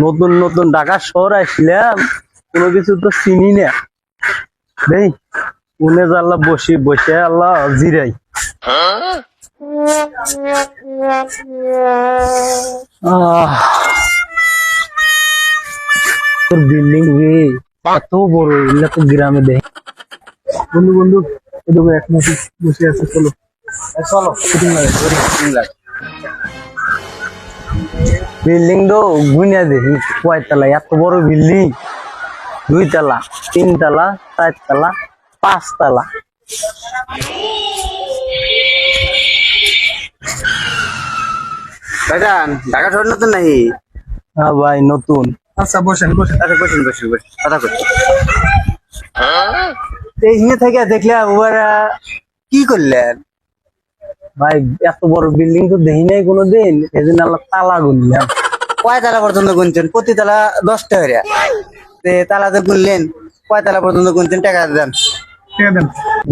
নতুন নতুন ঢাকা শহর আসলাম, কোনো কিছু তো চিনি না। দেই উনে আল্লাহ বসে বসে আল্লাহ জিরাই। তোর বিল্ডিং রে এত বড়, এগুলা তো গ্রামে দেয়। বন্ধু বন্ধু এদিকে এক মাস বসে আছে, চলো চলো শুটিং লাগে। বিল্ডিং তো গুইনা দেখি কয়তলা, এত বড় বিল্ডিং, 2 তলা 3 তলা 4 তলা 5 তলা। ভাইজান ঢাকা শহর নতুন নাকি? হ্যাঁ ভাই নতুন। আচ্ছা বসেন বসেন। আচ্ছা বসুন বসুন বসুন, কথা করছি। এইখানে থেকে দেখলাম ওরা কি করলেন? ভাই এত বড় বিল্ডিং তো দেখি নাই কোনোদিন, এদিন আল্লাহ তালা গুনলাম। কয় তালা পর্যন্ত গুনছেন? প্রতি তালা 10 টাকা করে। তালা যে গুনলেন, কয় তালা পর্যন্ত গুনছেন? টাকা দেন। ঠিক আছে দেন।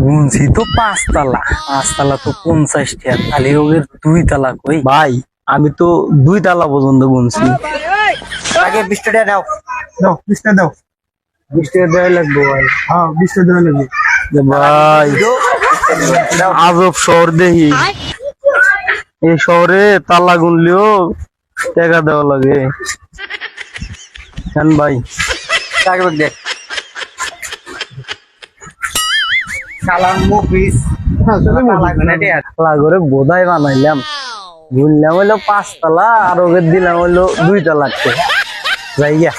গুনছি তো 5 তলা, 5 তলা তো 50 টাকা, খালি ওদের 2 তলা কই ভাই, আমি তো 2 তলা পর্যন্ত গুনছি। আগে 20 টাকা নাও। দাও 20 টাকা দাও। 20 টাকা দেওয়া লাগবে ভাই। হ্যাঁ 20 টাকা দেওয়া লাগবে। ভাই আজব শহর দেখি, এই শহরে তালা গুনলেও টাকা দেওয়া লাগে। কেন ভাই? টাকা দে। সালাম মুভিস। হ্যাঁ চলো তালা করে বোধাই বানাইলাম, গুনলাম হইলো 5 তলা, আর ওকে দিলাম হইলো 2 তলা। যাই গিয়া।